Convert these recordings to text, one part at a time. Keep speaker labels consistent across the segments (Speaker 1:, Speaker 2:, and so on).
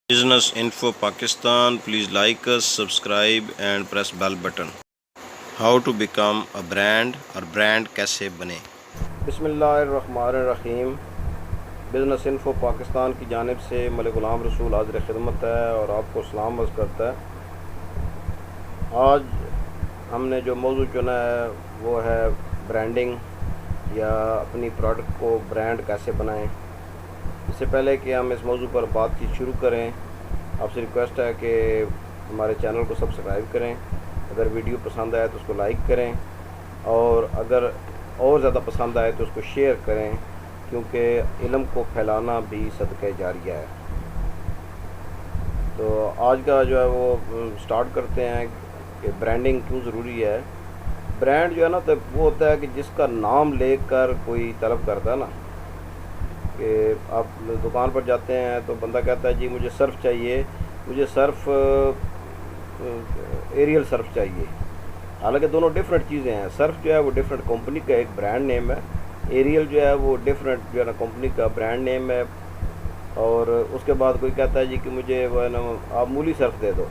Speaker 1: Business Info Pakistan, please like us, subscribe and press bell button. How to become a brand اور brand کیسے بنے؟
Speaker 2: بسم اللہ الرحمن الرحیم۔ بزنس انفو پاکستان کی جانب سے ملک غلام رسول حاضر خدمت ہے اور آپ کو سلام عرض کرتا ہے۔ آج ہم نے جو موضوع چنا ہے وہ ہے برانڈنگ یا اپنی پروڈکٹ کو برانڈ کیسے بنائیں۔ اس سے پہلے کہ ہم اس موضوع پر بات چیت شروع کریں، آپ سے ریکویسٹ ہے کہ ہمارے چینل کو سبسکرائب کریں، اگر ویڈیو پسند آئے تو اس کو لائک کریں، اور اگر اور زیادہ پسند آئے تو اس کو شیئر کریں، کیونکہ علم کو پھیلانا بھی صدقہ جاریہ ہے۔ تو آج کا جو ہے وہ سٹارٹ کرتے ہیں کہ برانڈنگ کیوں ضروری ہے۔ برانڈ جو ہے نا تو وہ ہوتا ہے کہ جس کا نام لے کر کوئی طلب کرتا ہے نا، کہ آپ دکان پر جاتے ہیں تو بندہ کہتا ہے جی مجھے سرف چاہیے، مجھے سرف ایریل سرف چاہیے، حالانکہ دونوں ڈفرینٹ چیزیں ہیں۔ سرف جو ہے وہ ڈفرینٹ کمپنی کا ایک برانڈ نیم ہے، ایریل جو ہے وہ ڈفرینٹ جو ہے نا کمپنی کا برانڈ نیم ہے۔ اور اس کے بعد کوئی کہتا ہے جی کہ مجھے وہ ہے نا آپ مولی سرف دے دو۔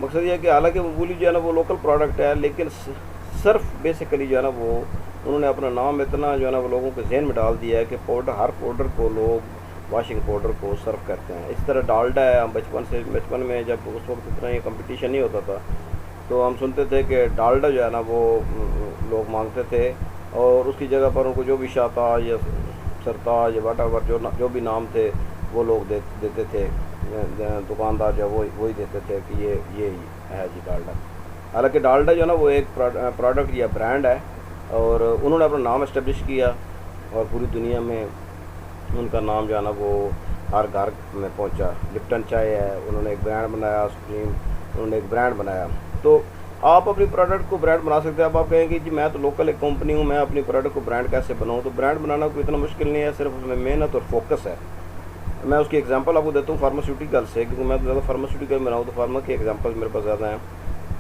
Speaker 2: مقصد یہ ہے کہ حالانکہ مولی جو ہے نا وہ لوکل پروڈکٹ ہے، لیکن سرف بیسیکلی جو ہے نا وہ انہوں نے اپنا نام اتنا جو ہے نا وہ لوگوں کے ذہن میں ڈال دیا ہے کہ پاؤڈر، ہر پاؤڈر کو لوگ واشنگ پاؤڈر کو سرف کرتے ہیں۔ اس طرح ڈالڈا ہے، ہم بچپن میں جب اس وقت اتنا یہ کمپٹیشن نہیں ہوتا تھا تو ہم سنتے تھے کہ ڈالڈا جو ہے نا وہ لوگ مانگتے تھے، اور اس کی جگہ پر ان کو جو بھی شاہتاج یا سرتاج یا واٹ ایور جو بھی نام تھے وہ لوگ دیتے تھے، دکاندار جو وہی دیتے تھے کہ یہ ہے جی ڈالڈا۔ حالانکہ ڈالڈا جو ہے نا وہ ایک پروڈکٹ یا برانڈ ہے، اور انہوں نے اپنا نام اسٹیبلش کیا اور پوری دنیا میں ان کا نام جو ہے نا وہ ہر گھر میں پہنچا۔ لپٹن چائے ہے، انہوں نے ایک برانڈ بنایا، سپریم انہوں نے ایک برانڈ بنایا۔ تو آپ اپنی پروڈکٹ کو برانڈ بنا سکتے ہیں۔ اب آپ کہیں گے جی میں تو لوکل ایک کمپنی ہوں، میں اپنی پروڈکٹ کو برانڈ کیسے بناؤں؟ تو برانڈ بنانا کوئی اتنا مشکل نہیں ہے، صرف اس میں محنت اور فوکس ہے۔ میں اس کی ایگزامپل آپ کو دیتا ہوں فارماسیوٹیکل سے، کیونکہ میں زیادہ فارماسیوٹیکل میں رہا ہوں تو فارما کی ایگزامپل میرے پاس زیادہ ہیں۔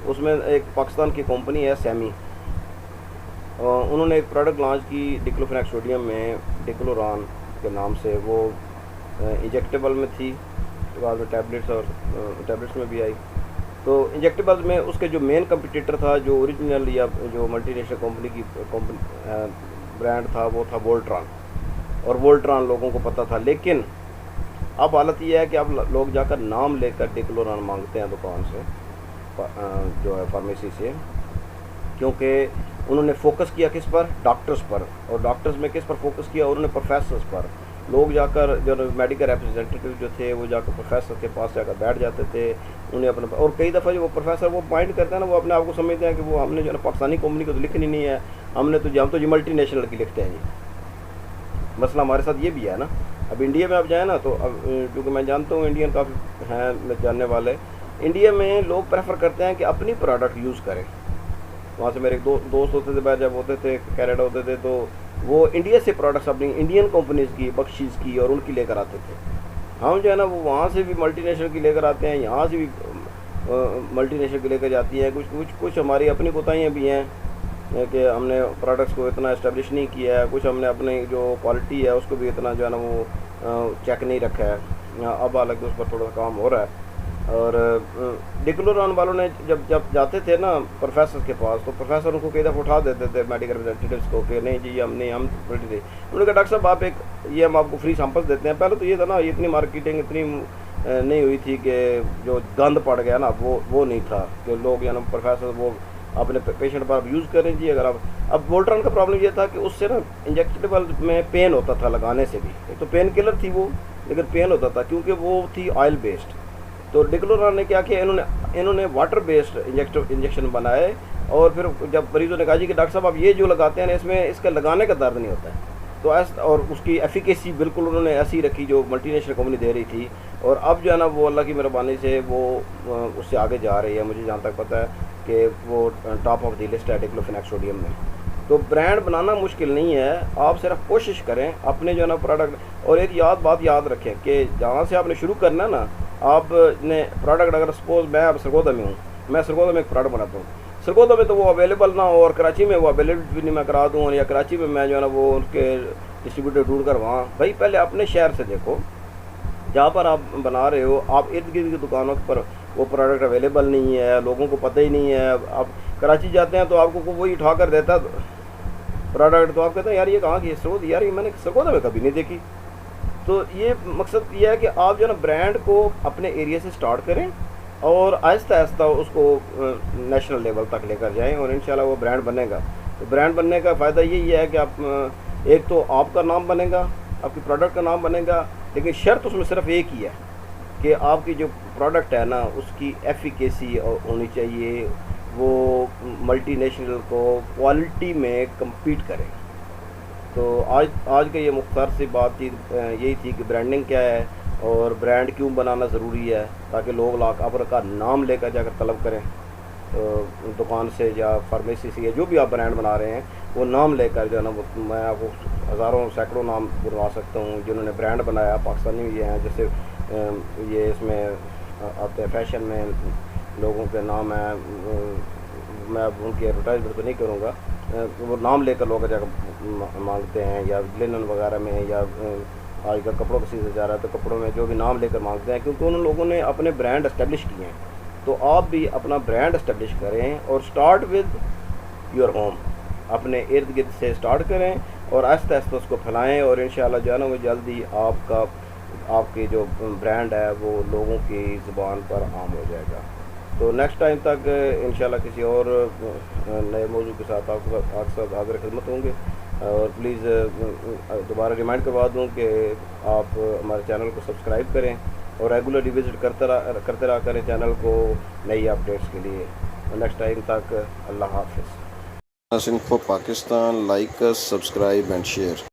Speaker 2: اس میں ایک پاکستان کی کمپنی ہے سیمی، انہوں نے ایک پروڈکٹ لانچ کی ڈیکلوفیناک سوڈیم میں، ڈیکلوران کے نام سے۔ وہ انجیکٹیبل میں تھی، بعد میں ٹیبلٹس اور ٹیبلٹس میں بھی آئی۔ تو انجیکٹیبلز میں اس کے جو مین کمپٹیٹر تھا، جو اوریجنل یا جو ملٹی نیشنل کمپنی کی برانڈ تھا، وہ تھا وولٹران، اور وولٹران لوگوں کو پتہ تھا۔ لیکن اب حالت یہ ہے کہ اب لوگ جا کر نام لے کر ڈیکلوران مانگتے ہیں دکان سے، جو ہے فارمیسی سے، کیونکہ انہوں نے فوکس کیا کس پر؟ ڈاکٹرز پر۔ اور ڈاکٹرز میں کس پر فوکس کیا؟ انہوں نے پروفیسرز پر۔ لوگ جا کر جو میڈیکل ریپرزینٹیو جو تھے وہ جا کر پروفیسر کے پاس جا کر بیٹھ جاتے تھے، انہیں اپنا، اور کئی دفعہ جو وہ پروفیسر وہ مائنڈ کرتے ہیں نا، وہ اپنے آپ کو سمجھتے ہیں کہ وہ ہم نے جو ہے پاکستانی کمپنی کو تو لکھنی نہیں ہے، ہم تو جی ملٹی نیشنل کی لکھتے ہیں جی۔ مسئلہ ہمارے ساتھ یہ بھی ہے نا۔ اب انڈیا میں آپ جائیں نا تو اب کیونکہ میں جانتا ہوں انڈین کافی ہیں جاننے والے، انڈیا میں لوگ پریفر کرتے ہیں کہ اپنی پروڈکٹ یوز کریں۔ وہاں سے میرے ایک دوست ہوتے تھے، جب ہوتے تھے کینیڈا ہوتے تھے، تو وہ انڈیا سے پروڈکٹس اپنی انڈین کمپنیز کی، بخشیز کی اور ان کی لے کر آتے تھے۔ ہم جو ہے نا وہ وہاں سے بھی ملٹی نیشنل کی لے کر آتے ہیں، یہاں سے بھی ملٹی نیشنل کی لے کر جاتی ہیں۔ کچھ ہماری اپنی کوتاہیاں بھی ہیں کہ ہم نے پروڈکٹس کو اتنا اسٹیبلش نہیں کیا ہے، کچھ ہم نے اپنی جو کوالٹی ہے اس کو بھی اتنا جو ہے نا وہ چیک نہیں رکھا ہے۔ اب حالانکہ اس پر تھوڑا سا کام ہو رہا ہے۔ اور ڈیکلوران والوں نے جب جاتے تھے نا پروفیسر کے پاس، تو پروفیسر ان کو کئی دفعہ اٹھا دیتے تھے میڈیکل ریپرزینٹیوز کو کہ نہیں جی ہم پریٹی تھے۔ انہوں نے کہا ڈاکٹر صاحب آپ یہ ہم آپ کو فری سیمپلس دیتے ہیں۔ پہلے تو یہ تھا نا، اتنی مارکیٹنگ اتنی نہیں ہوئی تھی کہ جو گند پڑ گیا نا وہ نہیں تھا کہ لوگ نا پروفیسر وہ اپنے پیشنٹ پر آپ یوز کریں جی۔ اگر آپ اب وولٹران کا پرابلم یہ تھا کہ اس سے نا انجیکٹیبل میں پین ہوتا تھا لگانے سے بھی، ایک تو پین کلر تھی وہ، لیکن پین ہوتا تھا کیونکہ وہ تھی آئل بیسڈ۔ تو ڈیکلوران نے کیا کیا، انہوں نے واٹر بیسڈ انجیکشن بنائے، اور پھر جب مریضوں نے کہا جی کہ ڈاکٹر صاحب آپ یہ جو لگاتے ہیں اس کا لگانے کا درد نہیں ہوتا ہے، تو اور اس کی ایفیکیسی بالکل انہوں نے ایسی رکھی جو ملٹی نیشنل کمپنی دے رہی تھی۔ اور اب جو ہے نا وہ اللہ کی مہربانی سے وہ اس سے آگے جا رہی ہے، مجھے جہاں تک پتہ ہے کہ وہ ٹاپ آف دی لسٹ ہے ڈیکلوفیناک سوڈیم میں۔ تو برانڈ بنانا مشکل نہیں ہے، آپ صرف کوشش کریں اپنے جو ہے نا پروڈکٹ۔ اور ایک بات یاد رکھیں کہ جہاں سے آپ نے شروع کرنا ہے نا، آپ نے پروڈکٹ، اگر سپوز میں اب سرگودا میں ہوں، میں سرگودا میں ایک پروڈکٹ بناتا ہوں، سرگودا میں تو وہ اویلیبل نہ ہو، اور کراچی میں وہ اویلیبل بھی نہیں میں کرا دوں، یا کراچی میں جو ہے نا وہ ان کے ڈسٹریبیوٹر ڈھونڈ کر وہاں، بھائی پہلے اپنے شہر سے دیکھو جہاں پر آپ بنا رہے ہو آپ ارد گرد کی دکانوں پر وہ پروڈکٹ اویلیبل نہیں ہے، لوگوں کو پتہ ہی نہیں ہے. آپ کراچی جاتے ہیں تو آپ کو وہی اٹھا کر دیتا پروڈکٹ، تو آپ کہتے ہیں یار یہ کہاں کی سرود، یار یہ میں نے سرگودا میں کبھی نہیں دیکھی. تو یہ مقصد یہ ہے کہ آپ جو ہے نا برانڈ کو اپنے ایریا سے سٹارٹ کریں اور آہستہ آہستہ اس کو نیشنل لیول تک لے کر جائیں، اور انشاءاللہ وہ برانڈ بنے گا. تو برانڈ بننے کا فائدہ یہی ہے کہ آپ ایک تو آپ کا نام بنے گا، آپ کی پروڈکٹ کا نام بنے گا، لیکن شرط اس میں صرف ایک ہی ہے کہ آپ کی جو پروڈکٹ ہے نا اس کی ایفیکیسی ہونی چاہیے، وہ ملٹی نیشنل کو کوالٹی میں کمپیٹ کرے. تو آج کا یہ مختصر سی بات چیت یہی تھی کہ برانڈنگ کیا ہے اور برانڈ کیوں بنانا ضروری ہے، تاکہ لوگ لاکھ آپ کا نام لے کر جا کر طلب کریں دکان سے یا فارمیسی سے، یا جو بھی آپ برانڈ بنا رہے ہیں وہ نام لے کر جو ہے نا میں آپ کو ہزاروں سینکڑوں نام بنوا سکتا ہوں جنہوں نے برانڈ بنایا پاکستانی یہ ہیں. جیسے یہ اس میں آتے ہیں فیشن میں لوگوں کے نام ہیں، میں اب ان کی ایڈورٹائزمنٹ تو نہیں کروں گا، وہ نام لے کر لوگ جا کر مانگتے ہیں، یا لینن وغیرہ میں، یا آج کل کپڑوں کا سیزن جا رہا ہے تو کپڑوں میں جو بھی نام لے کر مانگتے ہیں، کیونکہ ان لوگوں نے اپنے برانڈ اسٹیبلش کیے ہیں. تو آپ بھی اپنا برانڈ اسٹیبلش کریں اور سٹارٹ ود یور ہوم، اپنے ارد گرد سے سٹارٹ کریں اور آہستہ آہستہ اس کو پھیلائیں، اور انشاءاللہ جو ہے نا وہ جلدی آپ کی جو برانڈ ہے وہ لوگوں کی زبان پر عام ہو جائے گا. تو نیکسٹ ٹائم تک انشاءاللہ کسی اور نئے موضوع کے ساتھ آپ کے ساتھ حاضر خدمت ہوں گے. اور پلیز دوبارہ ریمائنڈ کروا دوں کہ آپ ہمارے چینل کو سبسکرائب کریں اور ریگولرلی وزٹ کرتے رہا کریں چینل کو نئی اپڈیٹس کے لیے. نیکسٹ ٹائم تک اللہ حافظ.
Speaker 1: Info Pakistan, like us, subscribe and share.